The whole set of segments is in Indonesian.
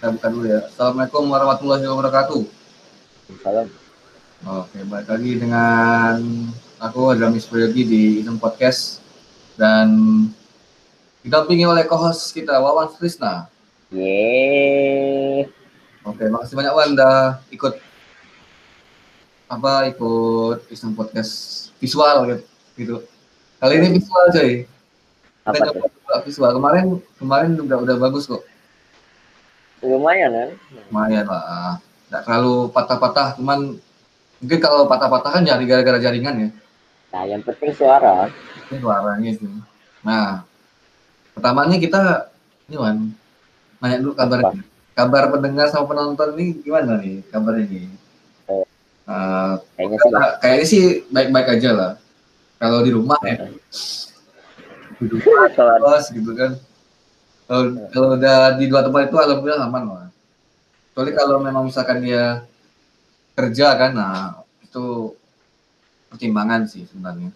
Kita buka dulu ya. Assalamualaikum warahmatullahi wabarakatuh. Salam. Oke, balik lagi dengan aku Adramis Prayogi di Iseng Podcast dan didampingi oleh co-host kita Wawan Trisna. Yeay. Oke, makasih banyak Wan udah ikut Iseng Podcast visual gitu. Kali ini visual coy. Kita Apa tuh? coba visual. Kemarin udah bagus kok. Lumayan kan? Lumayan lah. Nggak terlalu patah-patah, cuman mungkin kalau patah-patah kan jadi gara-gara jaringan ya. Nah, yang penting suara. Ini suaranya sih. Nah, pertamanya kita ini Wan, nanya dulu kabar pendengar sama penonton ini gimana nih kabarnya nih? Kayaknya sih baik-baik aja lah. Kalau di rumah ya, di rumah terus gitu kan. Kalau udah di dua tempat itu alhamdulillah aman lah. Kecuali kalau memang misalkan dia kerja kan, nah itu pertimbangan sih sebenarnya.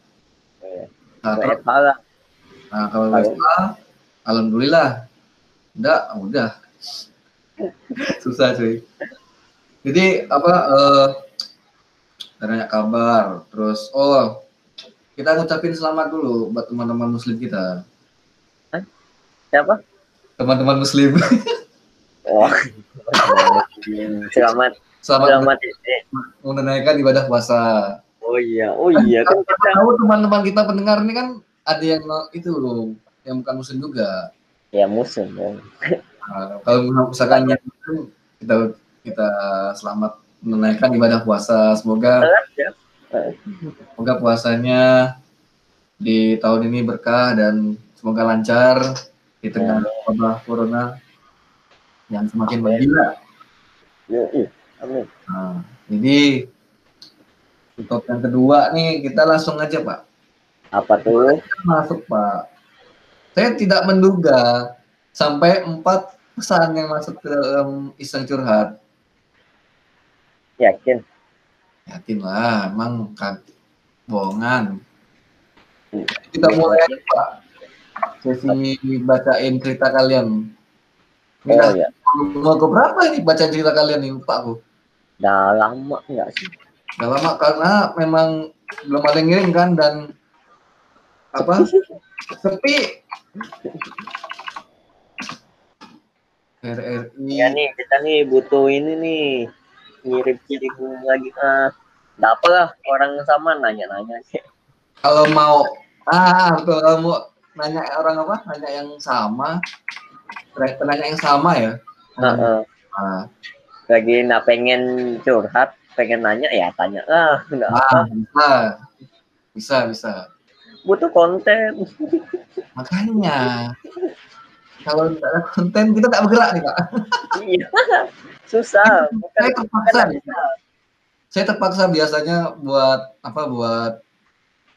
Nah kalau WFA, alhamdulillah, udah susah cuy. Jadi banyak kabar, terus kita ngucapin selamat dulu buat teman-teman muslim kita. Siapa? Teman-teman muslim. Oh, selamat menunaikan ibadah puasa. Oh iya kan kita tahu teman-teman kita pendengar ini kan ada yang itu loh, yang bukan muslim juga. Ya muslim. Nah, kalau misalkan kita selamat menunaikan ibadah puasa, semoga puasanya di tahun ini berkah dan semoga lancar di tengah wabah corona yang semakin menggila. Amin. Nah, jadi untuk yang kedua nih kita langsung aja Pak. Apa tuh? Masuk Pak. Saya tidak menduga sampai 4 pesan yang masuk ke dalam Iseng Curhat. Yakin lah, emang kan bohongan. Kita mulai aja Pak. Sesi bacain cerita kalian. Iya. Mau ke berapa ini baca cerita kalian nih Pak aku? Udah lama enggak sih? Udah lama karena memang belum ada yang ngirim kan dan sepi. RRI. Ya nih kita nih butuh ini nih ngirim lagi dapat lah orang sama nanya-nanya. Kalau mau kalau mau nanya orang nanya yang sama, penanya yang sama ya. Lagi pengen curhat, pengen nanya ya tanya lah, enggak apa. Bisa. Butuh konten. Makanya kalau tidak ada konten kita tak bergerak nih Pak. Iya, susah. Saya terpaksa biasanya buat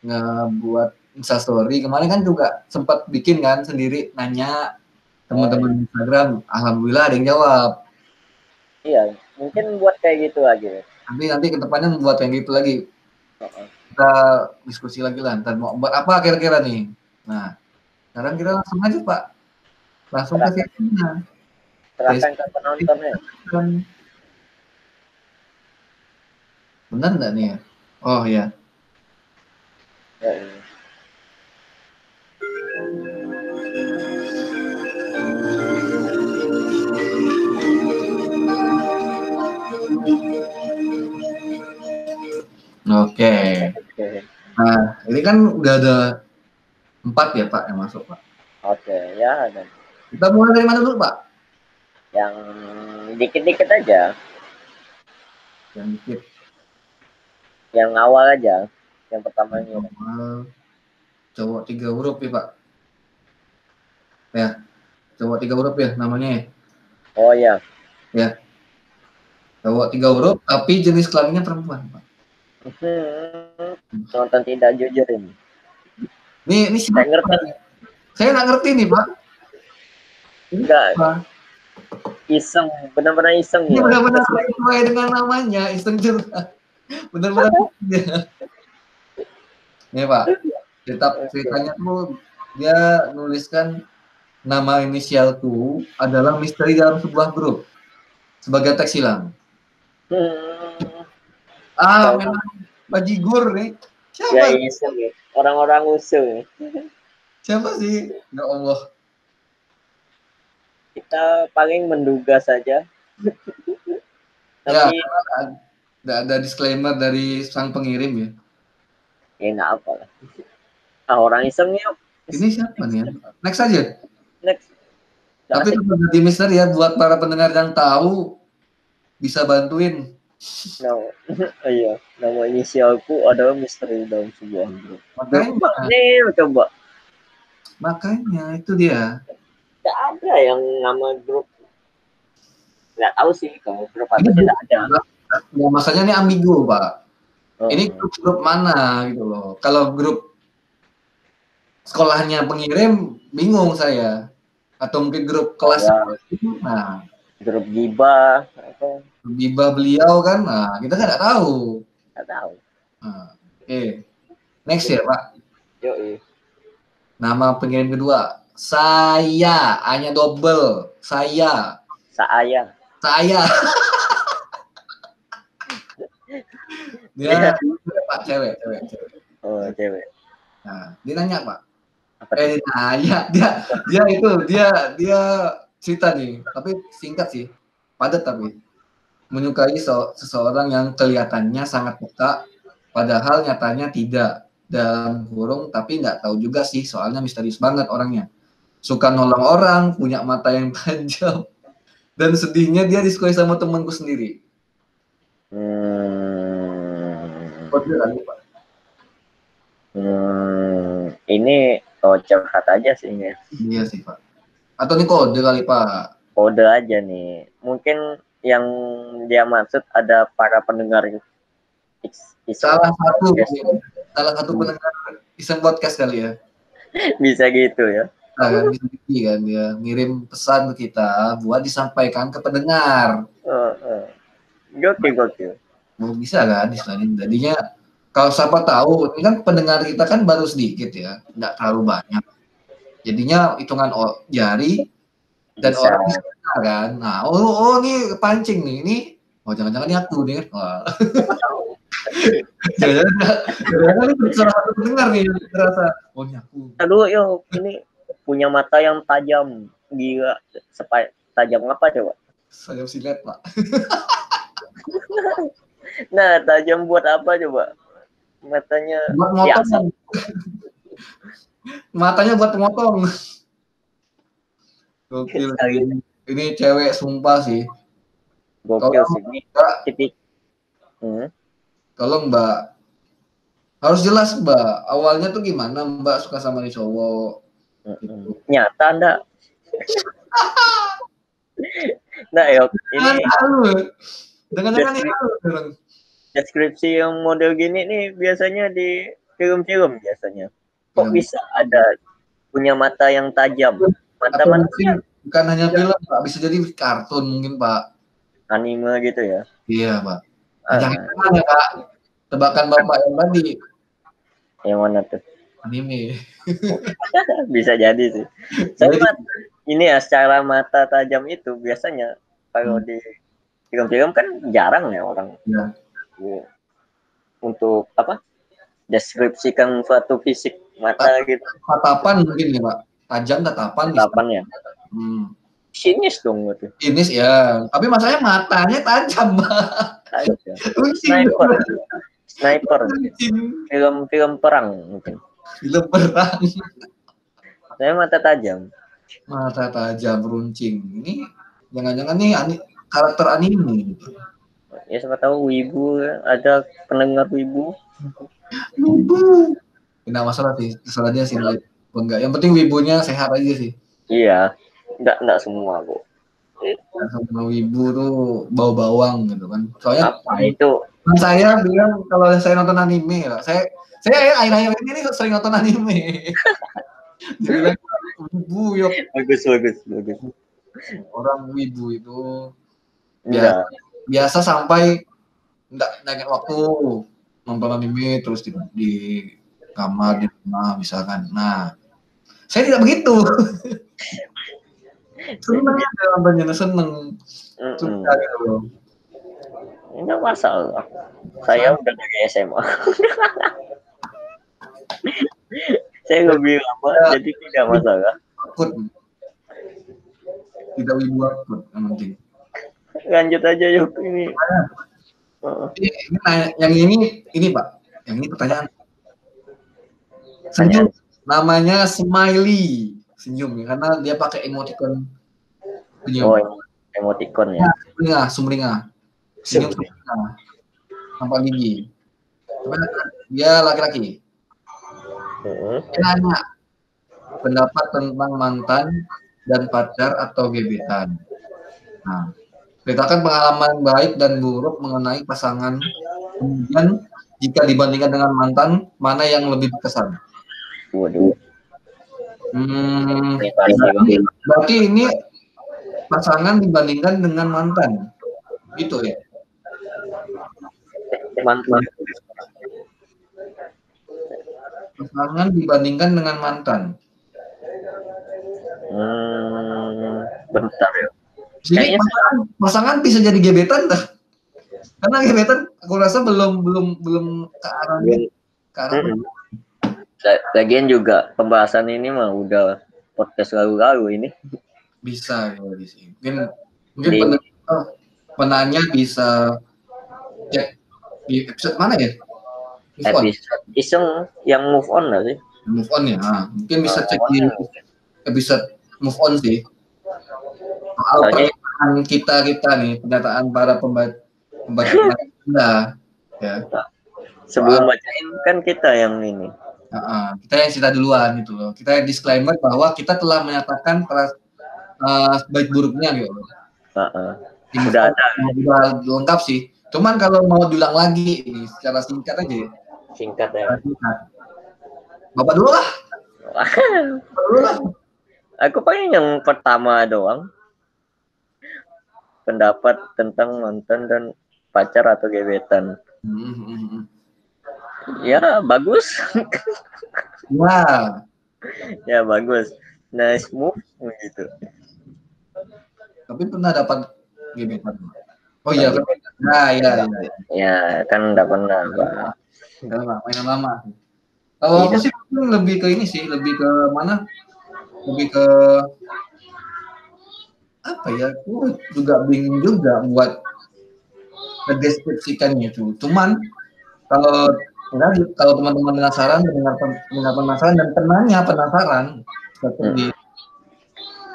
ngebuat Instastory. Kemarin kan juga sempat bikin kan sendiri nanya teman-teman Instagram. Alhamdulillah ada yang jawab. Iya, mungkin buat kayak gitu lagi. Nanti kedepannya membuat yang gitu lagi. Kita diskusi lagi lah. Ntar mau buat apa kira-kira nih? Nah, sekarang kita langsung aja Pak. Langsung ke sesinya. Serahkan ke penontonnya. Benar nggak nih ya? Oh ya. Oke. Nah, ini kan udah ada 4 ya Pak yang masuk Pak. Oke, ya. Kita mulai dari mana dulu Pak? Yang dikit-dikit aja. Yang dikit. Yang awal aja. Yang pertamanya. Cowok 3 huruf ya Pak. Ya, cowok 3 huruf ya namanya ya. Oh ya. Ya. Cowok 3 huruf tapi jenis kelaminnya perempuan Pak. Nonton tidak jujur ini. Ini saya nggak ngerti nih Pak. Enggak. Iseng, benar-benar iseng ya. Ini benar-benar sesuai dengan namanya, Iseng Curhat. Benar-benar. Nih Pak, ceritanya tuh dia nuliskan nama inisialku adalah misteri dalam sebuah grup. sebagai teks hilang. Memang bajigur nih. Siapa? Ya iseng ya. Orang-orang usul ya. Siapa sih? Ya Allah. Kita paling menduga saja. Ya, Tapi ada disclaimer dari sang pengirim ya. ya nggak apa lah. Orang isengnya. Ini siapa nih ya? Next aja. Next. Tapi itu jadi misteri ya buat para pendengar yang tahu bisa bantuin. Iya, nama inisialku adalah misteri dalam sebuah grup. Makanya. Makanya itu dia. Tidak ada yang nama grup. Nggak tahu sih kalau grup atau tidak ada. Ya, masanya ini ambigu, Pak. Ini grup mana gitu loh. Kalau grup sekolahnya pengirim, bingung saya. Atau mungkin grup kelas. Nah, grup gibah atau gibah beliau kan. Nah, kita kan nggak tahu. Nggak tahu. Nah, oke. Next ya, Pak. Yoi. Nama pengirim kedua. Saya, A-nya double. Saya. Dia Pak, cewek. Oh, cewek. Nah, dia nanya, Pak. Dia cerita nih, tapi singkat sih. Padat tapi. Menyukai seseorang yang kelihatannya sangat peka, padahal nyatanya tidak. Dalam kurung, tapi nggak tahu juga sih, soalnya misterius banget orangnya. Suka nolong orang, punya mata yang tajam. Dan sedihnya dia disukai sama temanku sendiri. Ini curhat aja sih ini. Iya sih, Pak. Atau ini kode kali, Pak. Kode aja nih. Mungkin yang dia maksud ada para pendengar salah satu pendengar iseng podcast kali ya. Bisa gitu ya. Nah, bisa kan dia ngirim pesan ke kita buat disampaikan ke pendengar. Gokil. Mau bisa kan istilahnya. Jadinya kalau siapa tahu, ini kan pendengar kita kan baru sedikit ya, nggak terlalu banyak. Jadinya hitungan jari dan bisa. Orang bisa kan. Nah, ini pancing nih, ini jangan-jangan ini aku nih. Jangan-jangan ini salah satu pendengar nih terasa. Ini aku. Aduh, ini punya mata yang tajam, gila. Tajam apa coba? Tajam silet, Pak. Nah, tajam buat apa coba? Matanya buat motong. Matanya buat pemotong. Gokil. Ini cewek sumpah sih. Gokil sih. Tipik. Tolong Mbak. Harus jelas Mbak. Awalnya tuh gimana Mbak suka sama nih cowok? Gitu. Nyata enggak? Nah, ini jangan-jangan ini deskripsi yang model gini nih biasanya di film-film biasanya. Kok bisa ada punya mata yang tajam? Mata manusia. Bukan hanya film, Pak. Bisa jadi kartun mungkin, Pak. Anime gitu ya? Iya, Pak. Jangan ya, Pak. Tebakan Bapak yang tadi. Yang mana tuh? Anime. Bisa jadi sih. Soalnya ini ya secara mata tajam itu biasanya kalau di film-film kan jarang ya orang. Ya. Untuk apa? Deskripsikan suatu fisik mata gitu. Tatapan mungkin ya, Pak. Tajam tatapan. Tatapan ya. Sinis dong gitu. Sinis ya. Tapi masalahnya matanya tajam, Pak. Sniper. Film perang mungkin. Film perang. Saya mata tajam. Mata tajam runcing. Ini jangan-jangan nih karakter anime. Ya siapa tahu wibu, ada pendengar wibu. Tidak masalah sih, terserah dia sih. Enggak. Yang penting wibunya sehat aja sih. Iya, enggak semua kok. Sama wibu tuh bau bawang gitu kan. Soalnya apa itu? Saya bilang kalau saya nonton anime ya, saya akhir-akhir ini sering nonton anime. Jadi wibu yuk. Bagus. Orang wibu itu biasa sampai enggak waktu nonton anime terus di kamar di rumah misalkan. Nah, saya tidak begitu. Seneng ya nontonnya, seneng. Suka gitu. Enggak masalah. Saya udah dari SMA. Saya lebih lama, jadi tidak masalah. Tidak wibu akut, yang penting. Lanjut aja yuk ini. Yang ini Pak, yang ini pertanyaan. Senyum, namanya Smiley, senyum ya, karena dia pakai emoticon senyum. Oh, emoticon ya. Sumringah. Senyum sumringah. Tanpa gigi. Dia laki-laki. Dia nanya pendapat tentang mantan dan pacar atau gebetan. Nah, ceritakan pengalaman baik dan buruk mengenai pasangan. Kemudian jika dibandingkan dengan mantan, mana yang lebih berkesan? Waduh. Berarti ini pasangan dibandingkan dengan mantan, gitu ya? Mantan. Pasangan dibandingkan dengan mantan. Bentar ya. Jadi pasangan bisa jadi gebetan dah. Karena gebetan aku rasa belum ke arah Lagian juga pembahasan ini mah udah podcast lalu-lalu ini. Bisa ya di sini. Mungkin penanya bisa cek di episode mana ya? Episode iseng yang move on nggak sih? Move on ya. Nah, mungkin bisa cek di episode move on sih. Soal pernyataan kita nih, pernyataan para pembaca kita ya. Sebelum bacain kan kita yang ini. Kita yang cerita duluan gitu loh. Kita disclaimer bahwa kita telah menyatakan baik buruknya gitu loh. Udah lengkap sih. Cuman kalau mau diulang lagi ini secara singkat aja ya. Singkat ya. Bapak dulu lah. Aku pengen yang pertama doang. Pendapat tentang mantan dan pacar atau gebetan. Ya bagus. Wah. Ya bagus. Nice move gitu. Tapi pernah dapat gebetan? Oh iya kan? Nah iya. Ya kan udah pernah Pak. Mainan lama. Kalau aku sih lebih ke ini sih, lebih ke mana? Lebih ke apa ya? Aku juga bingung juga buat mendeskripsikannya itu. Cuman kalau teman-teman penasaran, mendengar penasaran dan penanya penasaran, seperti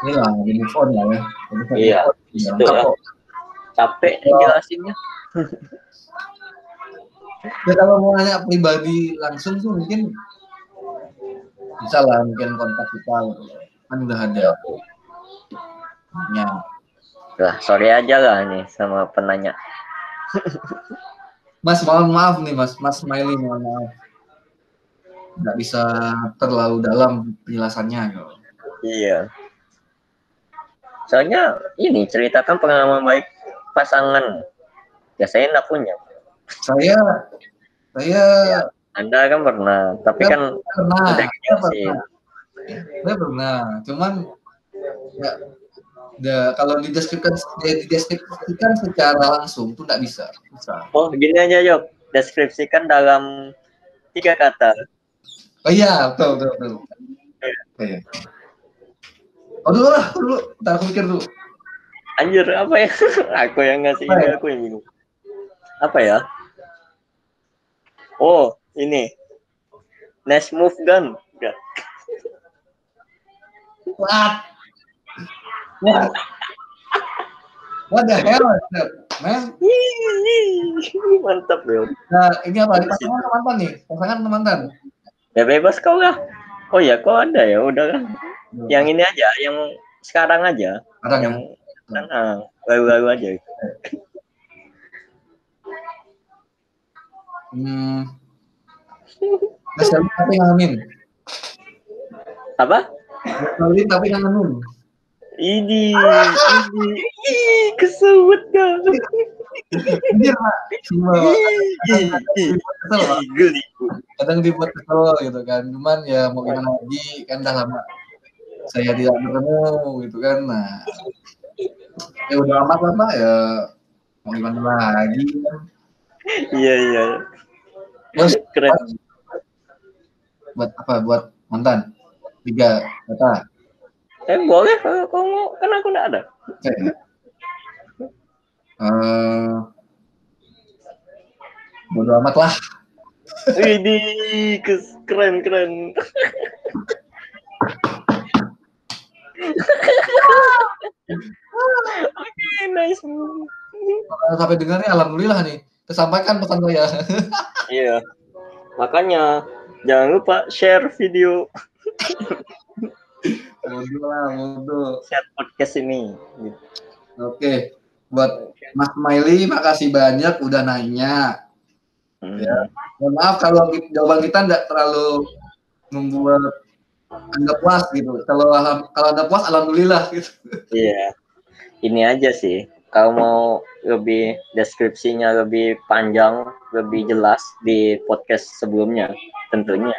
inilah di move on lah ya. Iya. Capek jelasinnya. Ya kalau mau nanya pribadi langsung tuh mungkin bisa lah, mungkin kontak kita kan udah ada. Ya. Lah, sorry aja lah nih sama penanya. Mas, mohon maaf nih Mas Smiley, mohon maaf. Nggak bisa terlalu dalam penjelasannya gitu. Iya. Soalnya ini ceritakan pengalaman baik pasangan. Ya saya nggak punya. Saya Anda kan pernah, tapi kan saya pernah, cuman kalau dideskripsikan secara langsung tuh nggak bisa. Oh gini aja Yok, deskripsikan dalam 3 kata. Oh iya, betul. Iya. Oh dulu, ntar aku mikir dulu. Anjir apa ya? Aku yang ngasih ini, aku yang bingung. Apa ya? Oh ini, nice move gun. What the hell is that, man? Mantap bro. Nah ini apa? Pasangan atau mantan nih? Pasangan atau mantan? Ya bebas kau lah. Oh ya kau ada ya, udah kan. Yang ini aja, yang sekarang aja. Yang lalu-lalu aja. Tapi ngalamin. Apa? Ngalamin tapi ngalamin. Ini kesebut dah. Kadang dibuat kesel gitu kan, cuman ya mau gimana lagi kan dah lama. saya tidak bertemu gitu kan. Nah, ya udah amat lah Pak, ya mau gimana lagi kan. Iya. Terus Keren. buat apa? Buat mantan 3 kata. Boleh kalau kamu, kan aku nggak ada. Oke. Bodo amat lah. Widih, keren. Oke, nice. Sampai dengarnya alhamdulillah nih. Tersampaikan pesan saya. Iya. Makanya jangan lupa share video, share podcast ini. Oke. Buat Mas Maili, makasih banyak udah nanya. Ya. Mohon maaf kalau jawaban kita nggak terlalu membuat Anda puas gitu. Kalau Anda puas, alhamdulillah gitu. Iya. Ini aja sih. Kalau mau lebih deskripsinya lebih panjang, lebih jelas di podcast sebelumnya, tentunya.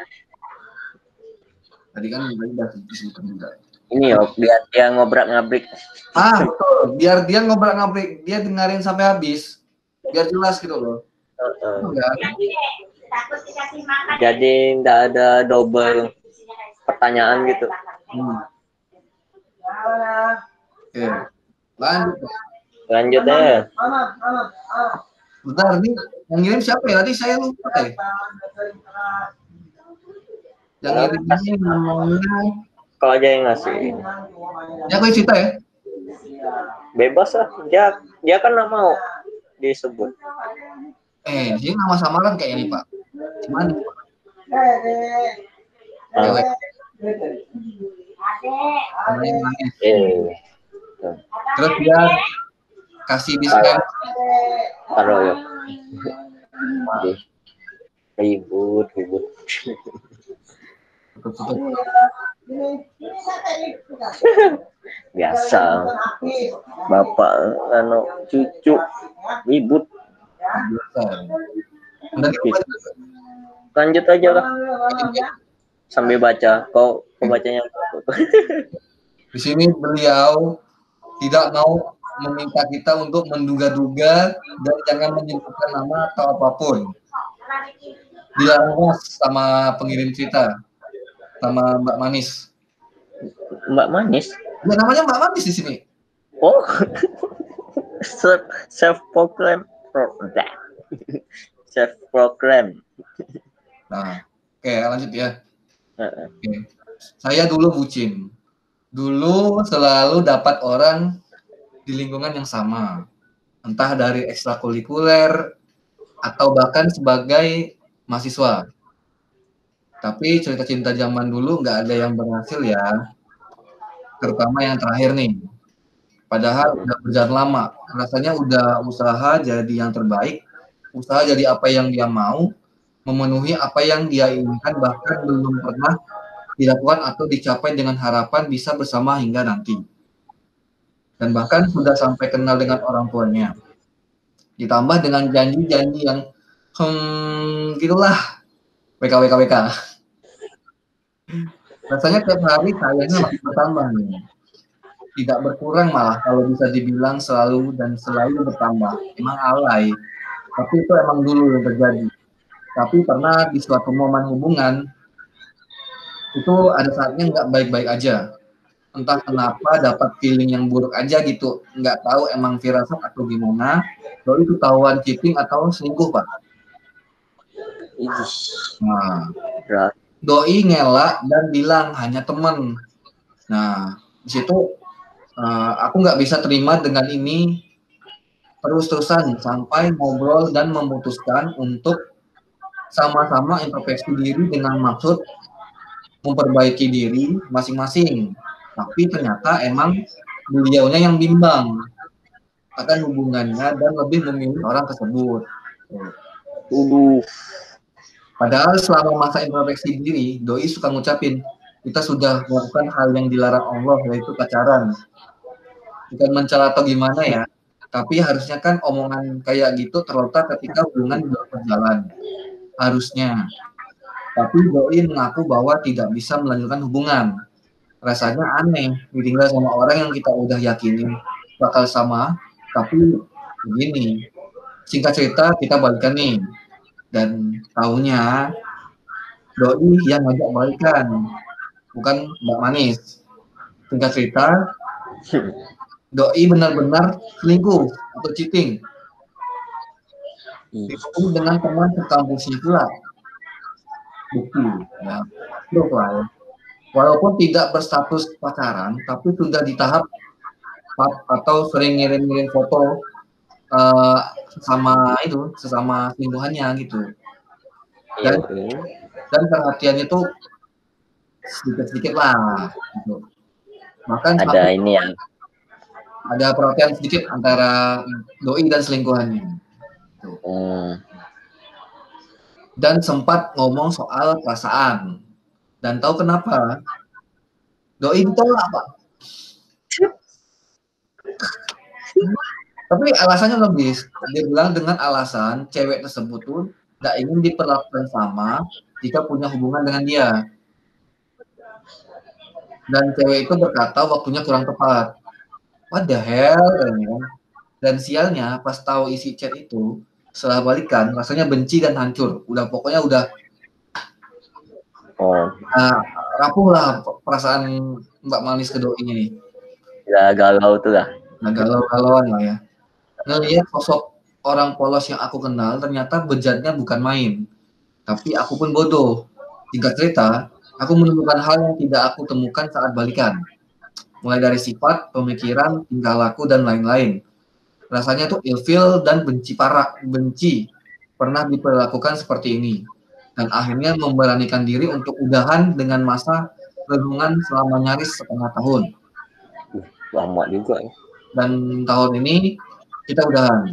Tadi kan udah disebutkan juga. Ini ya, biar dia ngobrak-ngabrik. Betul. Biar dia ngobrak-ngabrik, dia dengerin sampai habis. Biar jelas gitu loh. Jadi nggak ada double pertanyaan gitu. Oke. Lanjut ya. Bentar, nih yang ngirim siapa ya? Tadi saya lupa deh. Yang ngirim ini namanya. Kalau aja yang ngasih. Ya aku cerita ya. Bebas lah. Dia kan nggak mau disebut. Dia nama samaran kayak ini Pak. Cuman terus dia kasih disclaimer. Taruh ya. Ribut. Biasa. Bapak cucu ribut. Lanjut aja lah. Sambil baca. Kau bacanya. Di sini beliau tidak mau meminta kita untuk menduga-duga dan jangan menyebutkan nama atau apapun. Dilarang sama pengirim cerita, sama Mbak Manis. Mbak Manis? Ya, namanya Mbak Manis di sini. Oh, self-proclaim. Nah, oke, lanjut ya. Oke. Saya dulu bucin. Dulu selalu dapat orang di lingkungan yang sama. Entah dari ekstrakurikuler atau bahkan sebagai mahasiswa. Tapi cerita cinta zaman dulu nggak ada yang berhasil ya. Terutama yang terakhir nih. Padahal udah berjalan lama. Rasanya udah usaha jadi yang terbaik. Usaha jadi apa yang dia mau. Memenuhi apa yang dia inginkan. Bahkan belum pernah dilakukan atau dicapai dengan harapan bisa bersama hingga nanti. Dan bahkan sudah sampai kenal dengan orang tuanya. Ditambah dengan janji-janji yang gitulah. WK. Rasanya tiap hari sayangnya makin bertambah nih. Tidak berkurang malah kalau bisa dibilang selalu bertambah. Emang alay. Tapi itu emang dulu yang terjadi. Tapi pernah di suatu momen hubungan itu ada saatnya nggak baik-baik aja. Entah kenapa dapat feeling yang buruk aja gitu. Nggak tahu emang firasat atau gimana. Doi ketahuan cheating atau selingkuh Pak. Nah, Doi ngelak dan bilang hanya teman. Nah, di situ aku nggak bisa terima dengan ini terus-terusan sampai ngobrol dan memutuskan untuk sama-sama introspeksi diri dengan maksud memperbaiki diri masing-masing. Tapi ternyata emang beliaunya yang bimbang akan hubungannya dan lebih memilih orang tersebut. Padahal selama masa introspeksi diri, Doi suka ngucapin, kita sudah melakukan hal yang dilarang Allah, yaitu pacaran. Bukan mencela atau gimana ya, tapi harusnya kan omongan kayak gitu terletak ketika hubungan belum berjalan. Harusnya. Tapi Doi mengaku bahwa tidak bisa melanjutkan hubungan. rasanya aneh ditinggal sama orang yang kita udah yakinin bakal sama, tapi begini. Singkat cerita kita balikan nih, dan taunya doi yang ngajak balikan, bukan Mbak Manis. Singkat cerita, doi benar-benar selingkuh atau cheating. Itu dengan teman sekampusnya pula. Bukti, ya. Proof lah ya. Walaupun tidak berstatus pacaran, tapi sudah di tahap atau sering ngirim-ngirim foto sesama selingkuhannya gitu. Dan perhatiannya tuh sedikit-sedikit lah gitu. Bahkan ada ini ya, ada perhatian sedikit antara doi dan selingkuhannya gitu. Dan sempat ngomong soal perasaan. Dan tahu kenapa? Doi ditolak, Pak. Tapi alasannya logis. Dia bilang dengan alasan cewek tersebut tuh tidak ingin diperlakukan sama jika punya hubungan dengan dia. Dan cewek itu berkata waktunya kurang tepat. What the hell? Dan sialnya pas tahu isi chat itu, setelah balikan rasanya benci dan hancur. Pokoknya udah rapuh lah perasaan Mbak Manis ke doi ini. Ya galau tuh lah. Nah, galau-galauan lah ya. Ngelihat sosok orang polos yang aku kenal ternyata bejatnya bukan main. Tapi aku pun bodoh. Singkat cerita, aku menemukan hal yang tidak aku temukan saat balikan. Mulai dari sifat, pemikiran, tingkah laku, dan lain-lain. Rasanya tuh ilfil dan benci pernah diperlakukan seperti ini. Dan akhirnya memberanikan diri untuk udahan dengan masa renungan selama nyaris setengah tahun. Lama juga ya. Dan tahun ini kita udahan.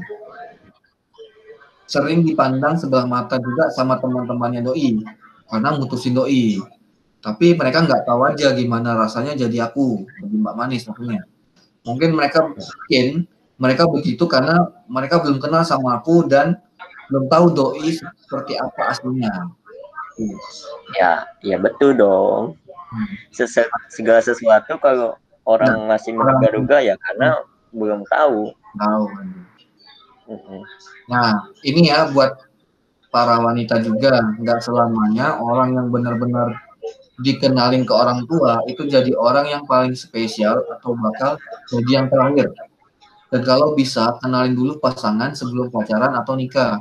Sering dipandang sebelah mata juga sama teman-temannya doi karena mutusin doi. Tapi mereka nggak tahu aja gimana rasanya jadi aku, bagi Mbak Manis maksudnya. Mungkin mereka begitu karena mereka belum kenal sama aku dan belum tahu doi seperti apa aslinya. Ya betul dong. Segala sesuatu kalau orang masih menduga-duga ya karena belum tahu. Nah, ini ya buat para wanita juga, nggak selamanya orang yang benar-benar dikenalin ke orang tua itu jadi orang yang paling spesial atau bakal jadi yang terakhir. Dan kalau bisa, kenalin dulu pasangan sebelum pacaran atau nikah.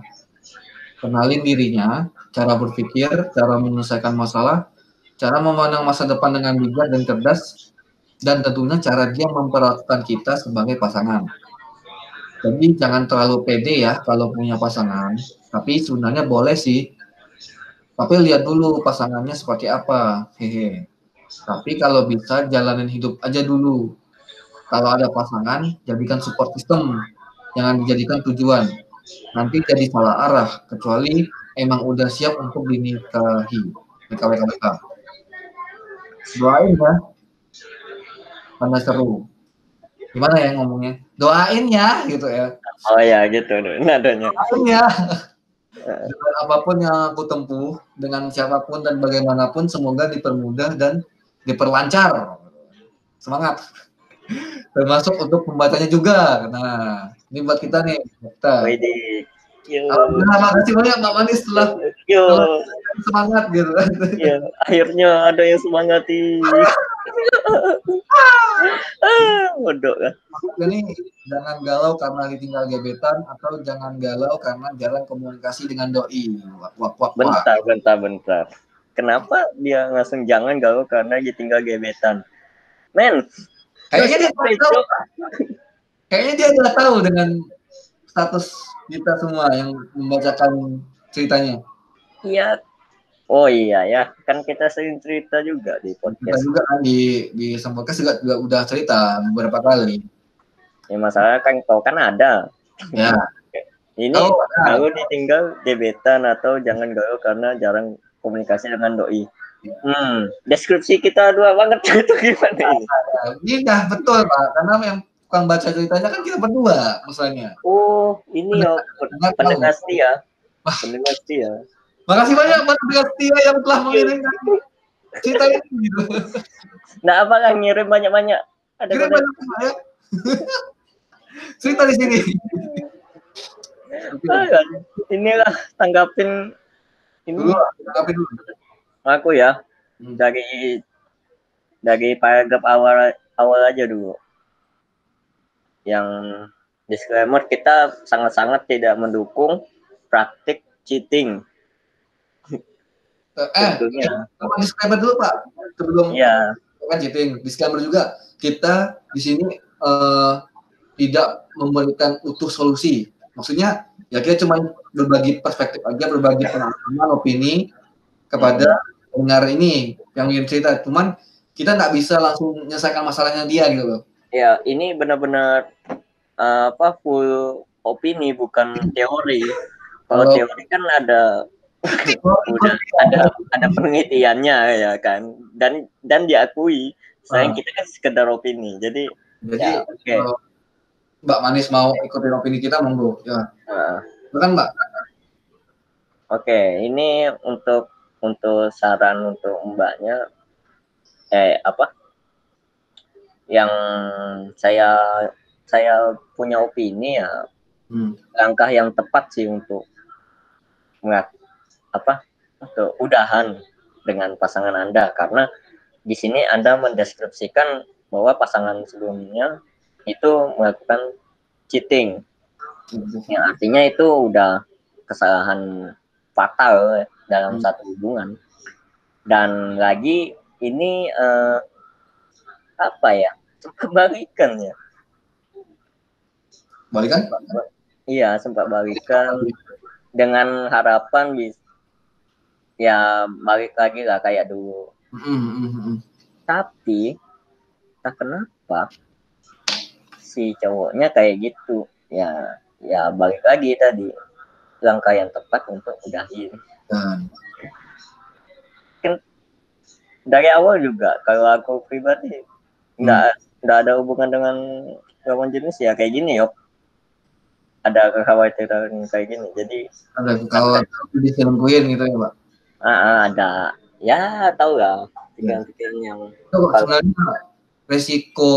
Kenalin dirinya, cara berpikir, cara menyelesaikan masalah, cara memandang masa depan dengan bijak dan cerdas, dan tentunya cara dia memperlakukan kita sebagai pasangan. Jadi jangan terlalu pede ya kalau punya pasangan, tapi sebenarnya boleh sih. Tapi lihat dulu pasangannya seperti apa, hehe. Tapi kalau bisa jalanin hidup aja dulu. Kalau ada pasangan, jadikan support system, jangan dijadikan tujuan. Nanti jadi salah arah, kecuali emang udah siap untuk dinikahi. WKWK. Doain ya, karena seru. Gimana ya ngomongnya? Doain ya, gitu ya. Oh ya, gitu nadanya. Doain ya. Dengan apapun yang aku tempuh, dengan siapapun dan bagaimanapun, semoga dipermudah dan diperlancar. Semangat. Termasuk untuk pembacanya juga. Nah, ini buat kita nih. Terima kasih banyak Mbak Manis setelah semangat gitu. Ya, akhirnya ada yang semangati. Bodoh kan. Jadi jangan galau karena ditinggal gebetan atau jangan galau karena jarang komunikasi dengan doi. Bentar. Kenapa dia langsung jangan galau karena ditinggal gebetan? Men, kayaknya dia udah tahu dengan status kita semua yang membacakan ceritanya. Iya. Oh iya ya, kan kita sering cerita juga di podcast. Kita juga kan di podcast juga udah cerita beberapa kali. Ya masalah kan kau kan ada. Ya. Ini kalau ditinggal gebetan atau jangan galau karena jarang komunikasi dengan doi. Deskripsi kita dua banget itu gimana ini? Ini dah betul Pak, karena yang tukang baca ceritanya kan kita berdua misalnya. Oh, ini ya pendengar setia. Pendengar setia. Makasih banyak pendengar setia yang telah mengirimkan Ceritain gitu. Nah, apa kan ngirim banyak-banyak? Ada Kirim kode. banyak ya. Cerita di sini. Inilah tanggapin ini. Dulu, tanggapin dulu. Aku ya dari paragraf awal aja dulu. Yang disclaimer, kita sangat-sangat tidak mendukung praktik cheating. Tentunya. Disclaimer dulu Pak, sebelum ya kan cheating. Disclaimer juga, kita di sini tidak memberikan utuh solusi. Maksudnya ya kita cuma berbagi perspektif aja, berbagi pengalaman, opini kepada pendengar ini yang ingin cerita. Cuman kita nggak bisa langsung menyelesaikan masalahnya dia gitu loh. Ya, ini benar-benar full opini, bukan teori. Kalau teori kan udah ada penelitiannya ya kan, dan diakui. Sayang kita kan sekedar opini. Jadi ya, Mbak Manis mau ikutin opini kita, monggo ya. Bukan Mbak. Oke, ini untuk saran untuk Mbaknya, yang saya punya opini ya, langkah yang tepat sih untuk untuk udahan dengan pasangan Anda, karena di sini Anda mendeskripsikan bahwa pasangan sebelumnya itu melakukan cheating, yang artinya itu udah kesalahan fatal dalam satu hubungan. Dan lagi ini sempat balikan ya. Balikan? Iya, sempat balikan dengan harapan ya balik lagi lah kayak dulu. Tapi tak kenapa si cowoknya kayak gitu. Ya balik lagi tadi, langkah yang tepat untuk udahin. Kan dari awal juga kalau aku pribadi nggak ada hubungan dengan lawan jenis ya kayak gini, Yok. Ada kekhawatiran kayak gini, jadi ada kekhawatiran diselingkuhin gitu ya Pak? Ada, ya tahu lah pikiran-pikiran yang sebenarnya resiko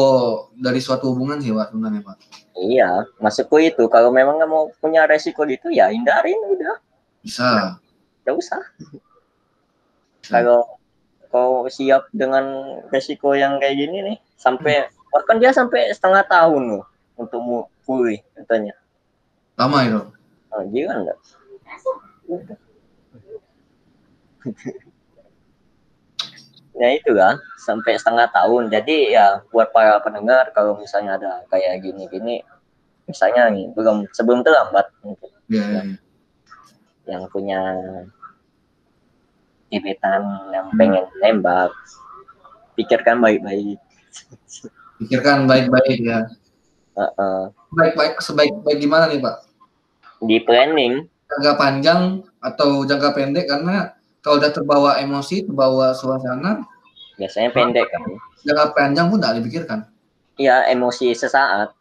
dari suatu hubungan sih Pak sebenarnya Pak. Iya, maksudku itu kalau memang nggak mau punya resiko gitu ya hindarin udah. Bisa. Nggak usah. Kalau kau siap dengan resiko yang kayak gini nih, bahkan dia sampai setengah tahun loh untuk pulih katanya. Lama itu. Gila enggak? Ya itu kan sampai setengah tahun. Jadi ya buat para pendengar, kalau misalnya ada kayak gini-gini, misalnya nih sebelum terlambat yang punya gebetan yang pengen tembak, pikirkan baik-baik. Pikirkan baik-baik ya. Baik-baik, sebaik-baik gimana nih Pak? Di planning. Jangka panjang atau jangka pendek, karena kalau udah terbawa emosi, terbawa suasana, biasanya pendek kan. Jangka panjang pun tidak dipikirkan. Iya, emosi sesaat.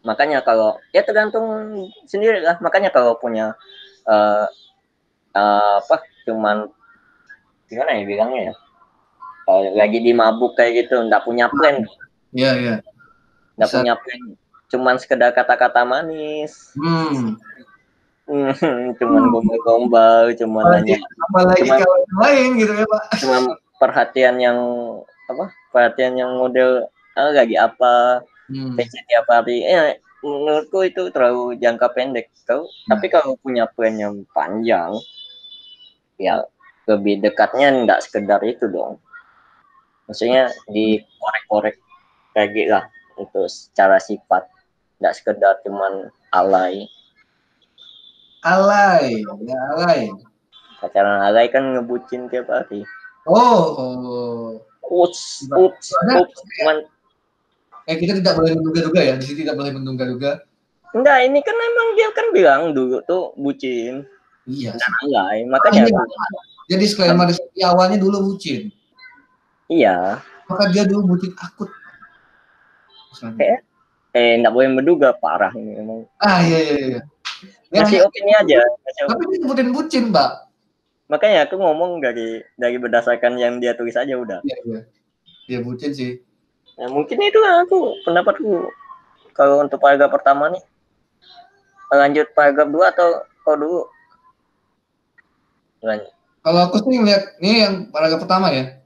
Makanya kalau ya tergantung sendiri lah. Makanya kalau punya cuman gimana ya bilangnya ya, kalau lagi di mabuk kayak gitu, nggak punya plan. Iya. Nggak punya plan, cuman sekedar kata-kata manis. Cuman gombal-gombal, cuman nanya, lain gitu ya Pak. Cuman perhatian yang model lagi apa, PC tiap hari. Menurutku itu terlalu jangka pendek. Tapi kalau punya plan yang panjang, ya lebih dekatnya nggak sekedar itu dong. Maksudnya dikorek-korek lagi lah untuk secara sifat, nggak sekedar cuman alay. Pacaran alay kan ngebucin tiap hari. Kita tidak boleh menduga-duga ya, di sini tidak boleh menduga-duga. Enggak, ini kan emang dia kan bilang dulu tuh bucin. Iya. Alay, makanya. Jadi disclaimer di awalnya dulu bucin. Iya. Maka dia dulu bucin akut. Enggak boleh menduga, parah ini emang. Iya. Kasih opini aja. Tapi dia sebutin bucin, Mbak. Makanya aku ngomong dari berdasarkan yang dia tulis aja udah. Iya. Dia bucin sih. Nah, mungkin itu aku pendapatku. Kalau untuk paragraf pertama nih, lanjut paragraf 2 atau kau dulu? Lanjut. Kalau aku sih ngeliat ini yang paragraf pertama ya.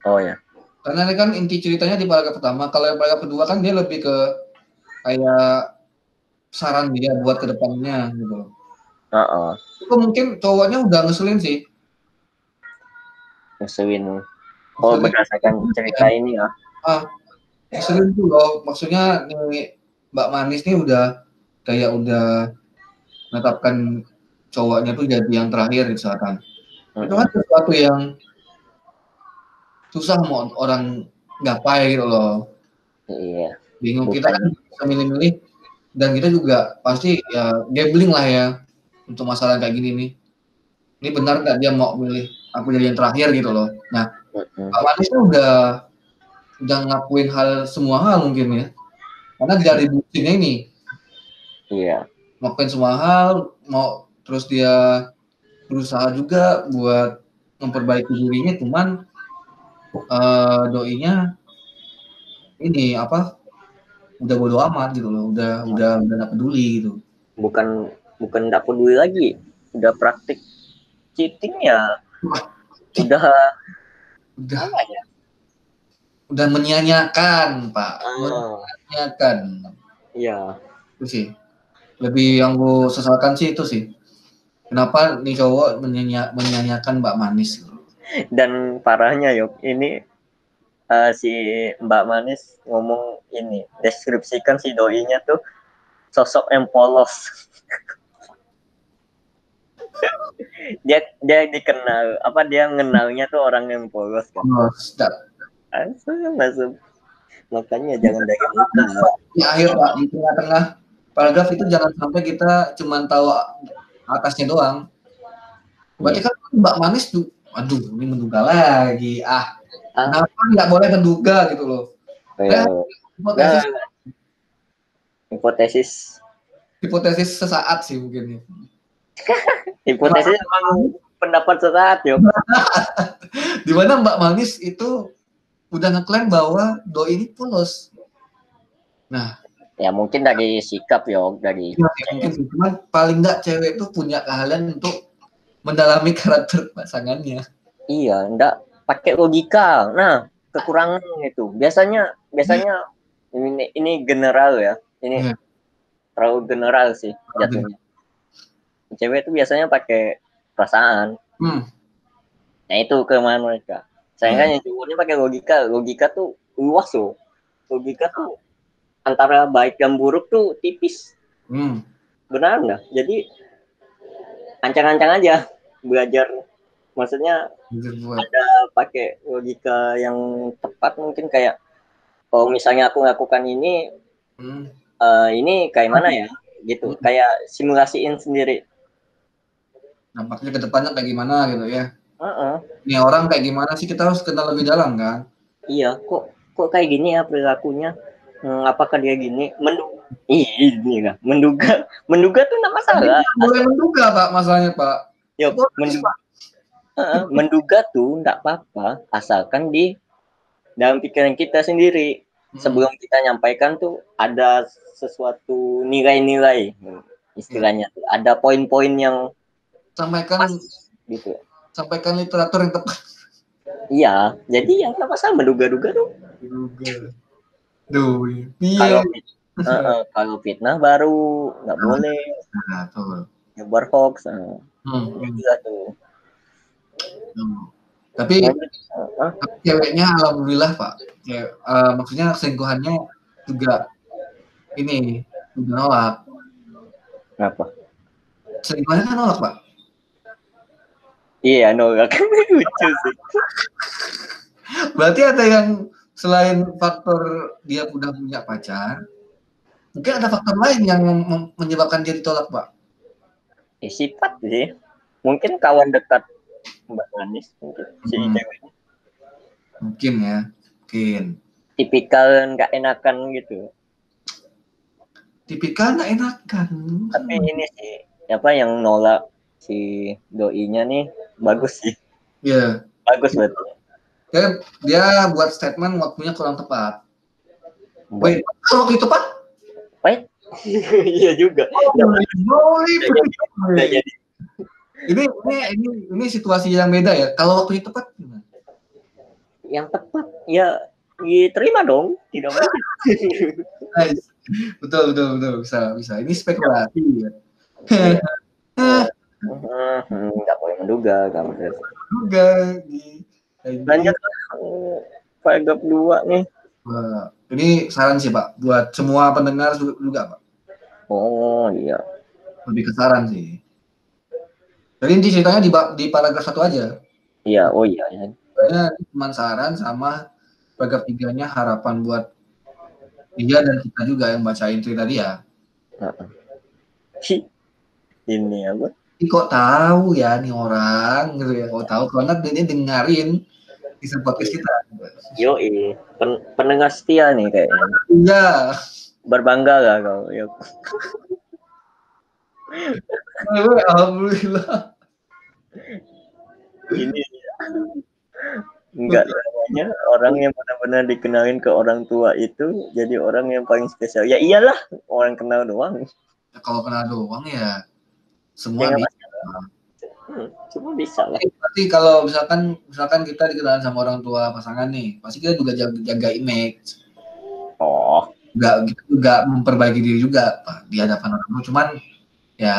Oh ya. Karena ini kan inti ceritanya di paragraf pertama. Kalau yang paragraf kedua kan dia lebih ke kayak saran dia buat kedepannya gitu. Itu mungkin cowoknya udah ngeselin sih. Ngeselin. Oh, berdasarkan cerita ini ya. Ngeselin tuh loh. Maksudnya nih Mbak Manis nih udah menetapkan cowoknya tuh jadi yang terakhir misalkan. Itu kan sesuatu yang susah mau orang gapai gitu loh. Iya. Bingung. Kita kan bisa milih-milih dan kita juga pasti ya gambling lah ya untuk masalah kayak gini nih. Ini benar nggak dia mau milih aku jadi yang terakhir gitu loh. Nah, Mbak Manis tuh udah ngelakuin semua hal mungkin ya. Karena dari bucinnya ini. Iya. Ngelakuin semua hal, terus dia berusaha juga buat memperbaiki dirinya, cuman doinya ini udah bodo amat gitu loh, udah nggak peduli gitu. Bukan nggak peduli lagi, udah praktik cheating ya. Udah menyia-nyiakan, Pak. Menyia-nyiakan. Iya. Itu sih. Lebih yang gue sesalkan sih itu sih. Kenapa nih cowok menyia-nyiakan Mbak Manis? Dan parahnya Yok, ini si Mbak Manis ngomong ini, deskripsikan si doinya tuh sosok yang polos. dia dikenal dia ngenalnya tuh orang yang polos kan. Masuk. Makanya jangan dari muka. Di akhir Pak, di tengah-tengah paragraf itu jangan sampai kita cuma tahu atasnya doang. Berarti kan Mbak Manis tuh, aduh ini menduga lagi. Kenapa nggak boleh menduga gitu loh. Hipotesis sesaat sih mungkin. Hipotesis emang pendapat sesaat Yok. Di mana Mbak Manis itu udah ngeklaim bahwa doi ini polos. Nah, ya mungkin dari sikap Yok, dari mungkin cuman paling nggak cewek itu punya keahlian untuk mendalami karakter pasangannya. Iya, enggak pakai logika. Nah, kekurangan itu. Biasanya ini general ya. Ini terlalu general sih jatuhnya. Cewek itu biasanya pakai perasaan. Nah, itu kelemahan mereka. Sayangnya yang cowoknya pakai logika. Logika tuh luas loh. Logika tuh antara baik dan buruk tuh tipis. Benar nggak? Jadi ancang-ancang aja belajar. Maksudnya ada pakai logika yang tepat mungkin kayak kalau misalnya aku lakukan ini kayak mana ya gitu, kayak simulasiin sendiri. Nampaknya ke depannya kayak gimana gitu ya. Ini orang kayak gimana sih, kita harus kenal lebih dalam kan. Iya, kok kayak gini ya perilakunya. Apakah dia gini? Menduga tuh enggak masalah. Boleh menduga Pak, masalahnya Pak. Yuk, menduga tuh enggak apa-apa asalkan di dalam pikiran kita sendiri. Sebelum kita nyampaikan tuh ada sesuatu nilai-nilai istilahnya tuh. Ada poin-poin yang sampaikan gitu. Sampaikan literatur yang tepat. Iya, jadi yang apa sih menduga-duga tuh. Kalau fitnah baru nggak boleh. Nyebar hoax. Juga tuh. Tapi ceweknya alhamdulillah Pak. Maksudnya selingkuhannya juga ini nolak. Kenapa? Selingkuhannya kan nolak Pak. Iya nolak. Lucu sih. Berarti ada yang selain faktor dia udah punya pacar, mungkin ada faktor lain yang menyebabkan dia ditolak Pak. Sifat sih. Mungkin kawan dekat Mbak Manis mungkin si ceweknya. Mungkin ya, mungkin. Tipikal nggak enakan gitu. Tipikal nggak enakan. Tapi ini sih, yang nolak si doinya nih, bagus sih. Iya. Bagus berarti. Dia buat statement waktunya kurang tepat. Wait, waktu tepat? Wait. Iya juga. Ini situasi yang beda ya. Kalau waktu tepat gimana? Yang tepat ya diterima dong, tidak mungkin. Nice. Betul bisa. Ini spekulasi ya. Nggak boleh menduga kamu. Menduga. Lanjut paragraf 2 nih. Wah, ini saran sih Pak, buat semua pendengar juga Pak. Oh iya. Lebih ke saran sih. Jadi inti ceritanya di paragraf 1 aja. Iya, oh iya. Soalnya cuma saran sama paragraf 3-nya harapan buat dia dan kita juga yang bacain cerita dia. Ini apa? Kok tahu ya nih orang gitu ya, kok tahu karena dia dengerin di podcast kita. Yoi, pendengar setia nih kayaknya. Iya. Berbangga gak kau? Yuk. Alhamdulillah. Ini enggak namanya orang yang benar-benar dikenalin ke orang tua itu jadi orang yang paling spesial. Ya iyalah, orang kenal doang. Ya, kalau kenal doang ya semua ya, bisa. Semua bisa lah. Pasti kalau misalkan kita dikenal sama orang tua pasangan nih, pasti kita juga jaga image. Oh. Nggak memperbaiki diri juga Pak, di hadapan orang tua. Cuman ya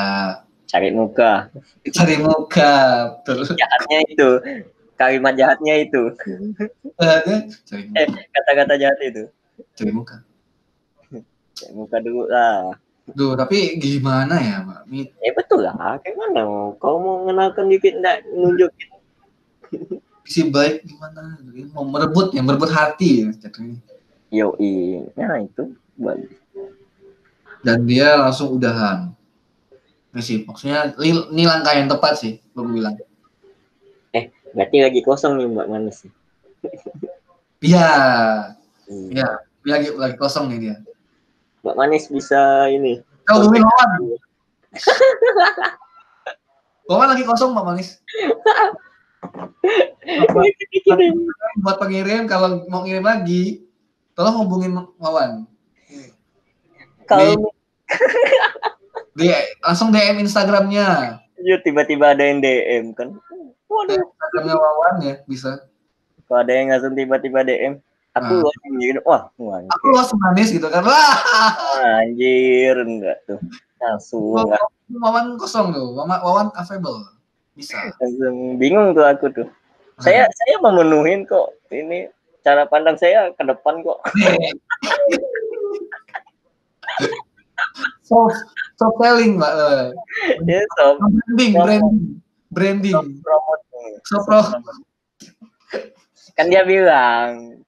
cari muka. Betul. Jahatnya itu. Kalimat jahatnya itu. Kata-kata jahat itu. Cari muka. Cari muka dulu lah. Duh, tapi gimana ya, Pak? Betul lah. Gimana? Kau mau mengenalkan dikit enggak nunjukin? Isi baik gimana? Mau merebut hati ya jatuhnya. Yoi. Nah, itu bagus. Dan dia langsung udahan. Ini sih, maksudnya ini langkah yang tepat sih, gue bilang. Berarti lagi kosong nih Mbak Manis. Iya. Iya, lagi kosong nih dia. Mbak Manis bisa ini. Kau hubungin Wawan. Wawan lagi kosong Mbak Manis. Buat pengirim kalau mau ngirim lagi, tolong hubungin Wawan. Kalau langsung DM Instagramnya. Iya, tiba-tiba ada yang DM kan. Waduh. Instagramnya Wawan ya, bisa. Kalau ada yang langsung tiba-tiba DM, aku anjir, wah, aku Los Manis gitu kan. Wah. Anjir, enggak tuh. Langsung. Wawan kosong tuh, Wawan available. Bisa. Langsung bingung tuh aku tuh. Saya memenuhin kok. Ini cara pandang saya ke depan kok. Soft selling, Mbak. Ya, branding. Promote. Kan dia bilang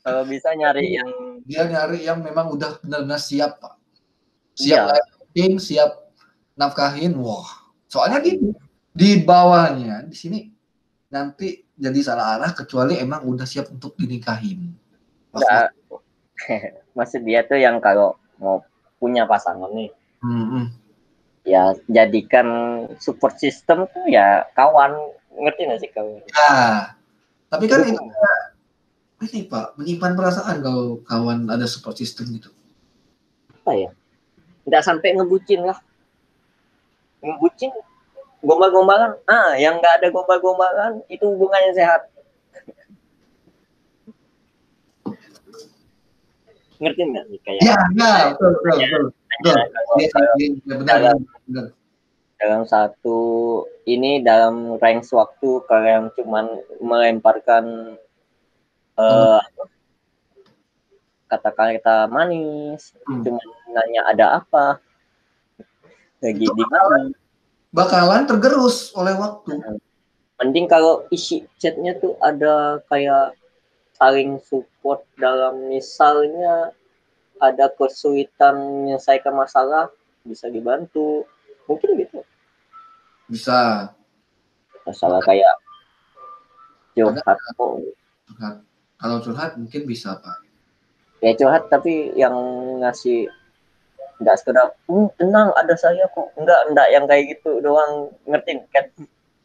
kalau bisa nyari yang memang udah benar-benar siap, Pak. Siap lighting, siap nafkahin. Wah, soalnya di bawahnya di sini nanti jadi salah arah kecuali emang udah siap untuk dinikahin. Maksud dia tuh yang kalau mau punya pasangan nih, ya jadikan support system tuh ya kawan, ngerti nggak sih kawan? Ya, tapi kan ini Pak, menyimpan perasaan kalau kawan ada support system gitu. Apa ya? Nggak sampai ngebucin lah. Ngebucin, gombal-gombalan. Yang nggak ada gombal-gombalan itu hubungannya sehat. Ngerti nggak nih kayak? Ya, betul. Benar. Dalam satu ini dalam range waktu kalian cuman melemparkan kata-kata manis, cuma nanya ada apa, lagi di mana, bakalan tergerus oleh waktu. Mending kalau isi chatnya tuh ada kayak saling support dalam misalnya ada kesulitan menyelesaikan masalah bisa dibantu, mungkin gitu. Bisa. Masalah kayak curhat. Kalau curhat mungkin bisa Pak. Ya curhat tapi yang ngasih Enggak sekedar tenang ada saya kok, enggak yang kayak gitu doang, ngerti kan?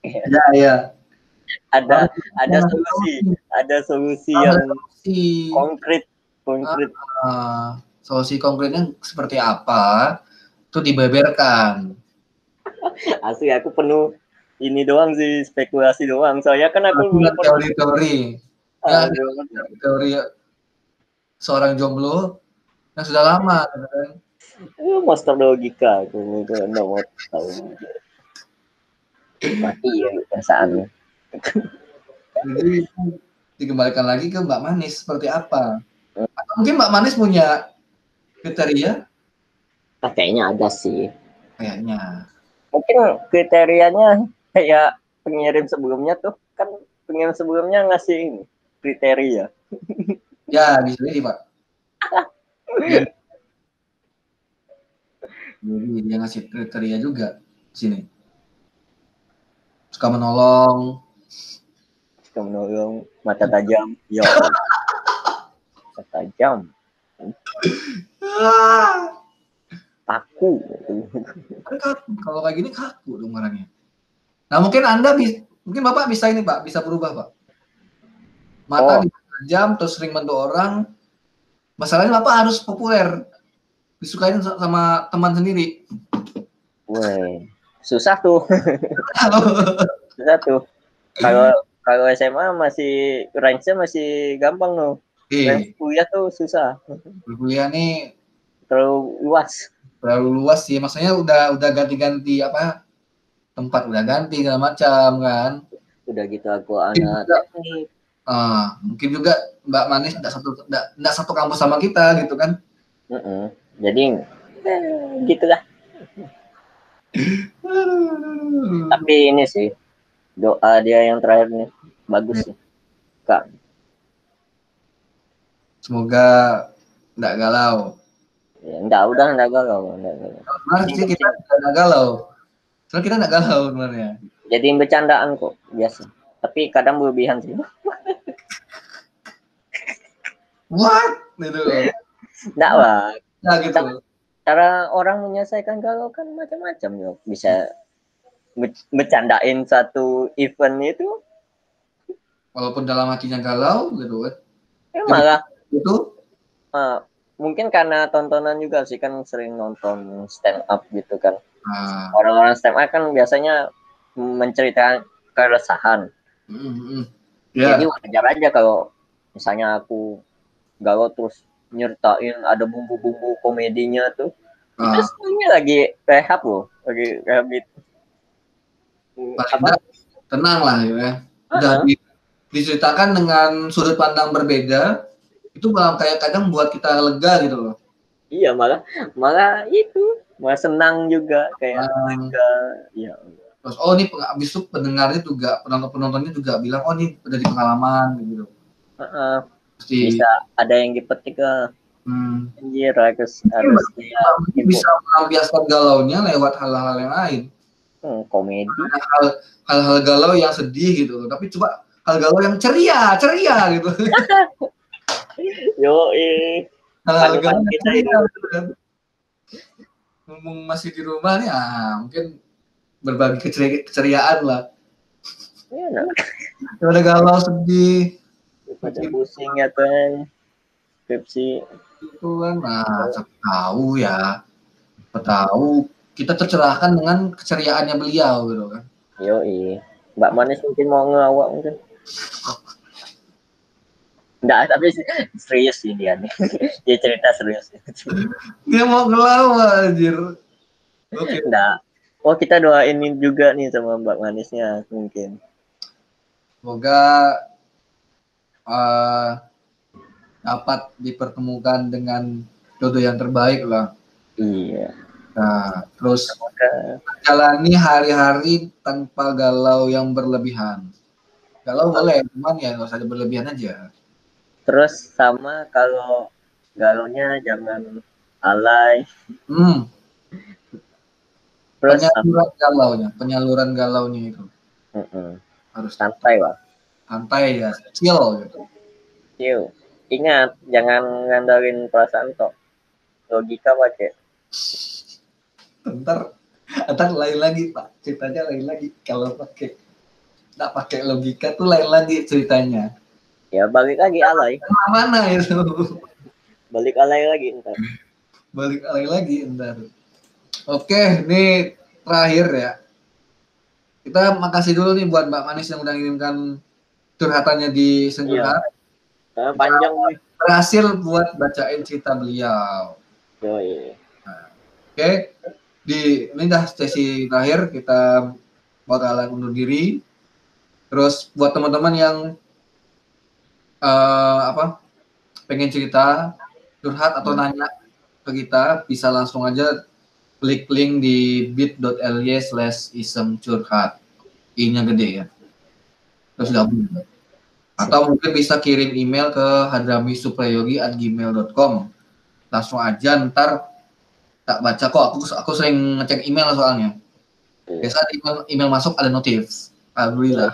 Ya, ya. ada ada Nah, solusi ada yang solusi. konkret. Solusi konkretnya seperti apa? Itu dibeberkan. Asli aku penuh ini doang sih, spekulasi doang. Soalnya kan aku Teori-teori. Ya, teori seorang jomblo yang sudah lama, kan? master logika aku enggak mau tahu. Mati ya perasaannya. Jadi dikembalikan lagi ke Mbak Manis seperti apa? Atau mungkin Mbak Manis punya kriteria? Kayaknya ada sih. Kayaknya. Mungkin kriterianya kayak pengirim sebelumnya tuh kan pengirim sebelumnya ngasih ini kriteria. Ya, bisa jadi, Pak. Jadi dia ngasih kriteria juga di sini. Suka menolong. Suka menolong, mata tajam. Ya, mata tajam. Kaku. Kaku. Kalau kayak gini kaku dong orangnya. Nah, mungkin mungkin Bapak bisa ini, Pak, bisa berubah, Pak. Mata tajam, terus sering bantu orang. Masalahnya Bapak harus populer. Disukain sama teman sendiri. Weh, susah tuh. Susah tuh. Kalau SMA masih range-nya masih gampang loh. Range kuliah tuh susah. Kuliah nih terlalu luas sih. Maksudnya udah ganti-ganti apa? Tempat udah ganti segala macam kan. Udah gitu aku anak teknik. Mungkin juga Mbak Manis enggak satu kampus sama kita gitu kan. Jadi gitulah. Tapi ini sih doa dia yang terakhir nih bagus sih, Kak. Semoga enggak galau. Ya, udah enggak galau. Kemarin sih kita enggak galau. Soalnya kita enggak galau sebenarnya. Jadi bercandaan kok biasa. Tapi kadang berlebihan sih. What? Gitu. Enggak lah. Nah, gitu. Cara orang menyelesaikan galau kan macam-macam ya. Bisa bercandain satu event itu. Walaupun dalam hatinya galau gitu kan. Ya malah itu mungkin karena tontonan juga sih, kan sering nonton stand up gitu kan. Orang-orang stand up kan biasanya menceritakan keresahan. Jadi wajar aja kalau misalnya aku galau terus nyertain ada bumbu-bumbu komedinya tuh. Itu sebenarnya lagi rehab loh, lagi rehab itu. Tenang lah ya. Udah diceritakan dengan sudut pandang berbeda, itu malah kayak kadang buat kita lega gitu loh. Iya, malah itu malah senang juga kayak lega. Ya. Terus ini abis itu pendengarnya juga, penontonnya juga bilang ini udah di pengalaman gitu. Bisa ada yang dipetik lah. Anjir, harus bisa melampiaskan galaunya lewat hal-hal yang lain. Komedi. Hal-hal galau yang sedih gitu, tapi coba hal galau yang ceria gitu. Yo, hal galau kita ini ngomong masih di rumah nih, mungkin berbagi keceriaan lah. Iya, udah galau sedih, pada pusing ya kan, skripsi itu kan. Tahu kita tercerahkan dengan keceriaannya beliau gitu kan. Yo, Mbak Manis mungkin mau ngelawak mungkin. Enggak, tapi serius sih dia nih. Dia cerita serius. Dia mau ngelawak anjir. Oke. Enggak. Kita doain juga nih sama Mbak Manisnya mungkin. Semoga dapat dipertemukan dengan jodoh yang terbaik lah. Iya. Nah, terus jalani hari-hari tanpa galau yang berlebihan. Galau boleh, cuman ya nggak usah berlebihan aja. Terus sama kalau galaunya jangan alay. Terus penyaluran galaunya itu harus santai lah. Santai ya, chill gitu. Chill. Ingat, jangan ngandalin perasaan kok. Logika pakai. Ntar lain lagi Pak, ceritanya lain lagi. Kalau nggak pakai logika tuh lain lagi ceritanya. Ya balik lagi alay. Mana itu? Balik alay lagi ntar. Balik alay lagi ntar. Oke, ini terakhir ya. Kita makasih dulu nih buat Mbak Manis yang udah ngirimkan curhatannya di Curhat. Karena panjang nih. Berhasil buat bacain cerita beliau. Yoi. Nah, oke, ini dah sesi terakhir, kita bakalan undur diri. Terus buat teman-teman yang pengen cerita, curhat atau nanya ke kita, bisa langsung aja klik link di bit.ly/isemcurhat. I-nya gede ya. Terus gabung. Atau mungkin bisa kirim email ke hadrami.suprayogi@gmail.com. Langsung aja, ntar tak baca kok. Aku sering ngecek email soalnya. Biasa email masuk ada notif. Alhamdulillah.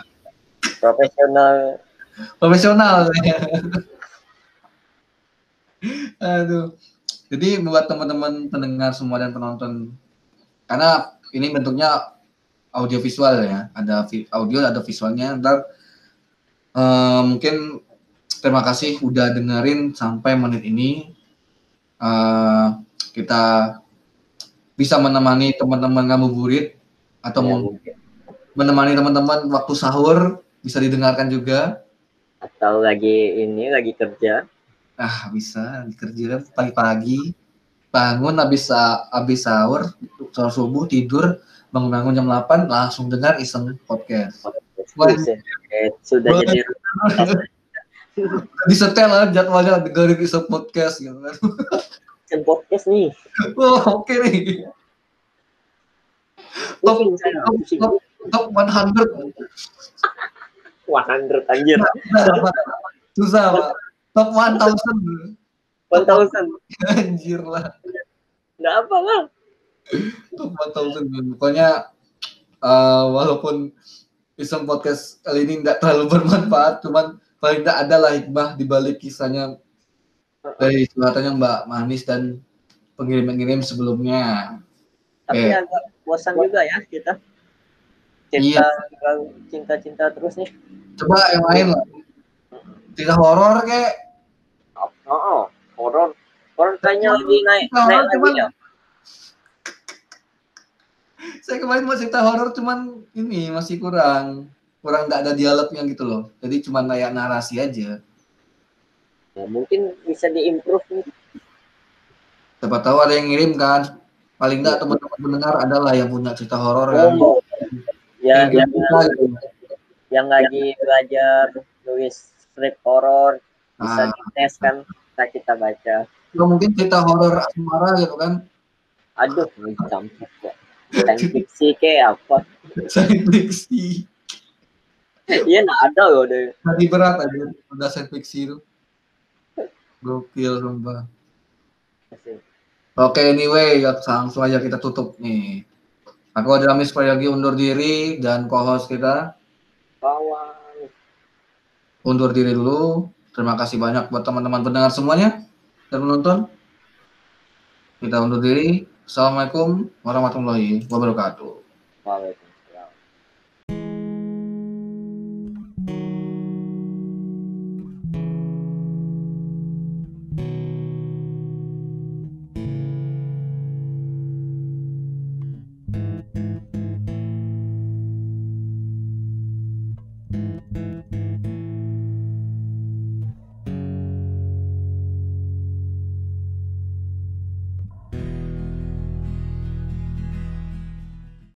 Profesional. Aduh. Jadi buat teman-teman pendengar semua dan penonton, karena ini bentuknya audio visual ya, ada audio, ada visualnya. Ntar mungkin terima kasih udah dengerin sampai menit ini. Kita bisa menemani teman-teman ngabuburit atau mungkin menemani teman-teman waktu sahur, bisa didengarkan juga. Atau lagi kerja. Bisa dikerjakan pagi-pagi, bangun habis sahur subuh, tidur, bangun jam 8 langsung dengar Iseng Podcast. Sudah jadi disetel lah jadwalnya dengerin Iseng Podcast gitu kan. Iseng Podcast nih. Oke nih. Top 100. 100 anjir. Susah Pak. Top 1000. 1000. Anjir lah. Nggak apa lah. Top 1000. Pokoknya walaupun Iseng Podcast kali ini nggak terlalu bermanfaat, cuman paling nggak ada lah hikmah di balik kisahnya dari curhatannya Mbak Manis dan pengirim-pengirim sebelumnya. Tapi agak bosan juga ya kita. Cinta terus nih. Coba yang lain lah. Cerita horor kayak. Horor kayaknya lagi naik lagi ya. Saya kemarin mau cerita horor, cuman ini masih kurang nggak ada dialognya gitu loh. Jadi cuma kayak narasi aja. Ya, mungkin bisa diimprove nih. Siapa tahu ada yang ngirim kan. Paling nggak teman-teman pendengar adalah yang punya cerita horor yang lagi belajar nulis script horor, bisa dites kan, kita baca. Mungkin cerita horor asmara gitu kan. Aduh, campur ya. Science fiksi kayak apa? Science fiksi. Iya, ada loh deh. Tadi berat aja, udah science fiksi itu. Gokil sumpah. Oke, anyway, langsung aja kita tutup nih. Aku Hadrami Suprayogi undur diri dan co-host kita undur diri dulu. Terima kasih banyak buat teman-teman pendengar semuanya dan menonton. Kita undur diri. Assalamualaikum warahmatullahi wabarakatuh. Waalaikumsalam.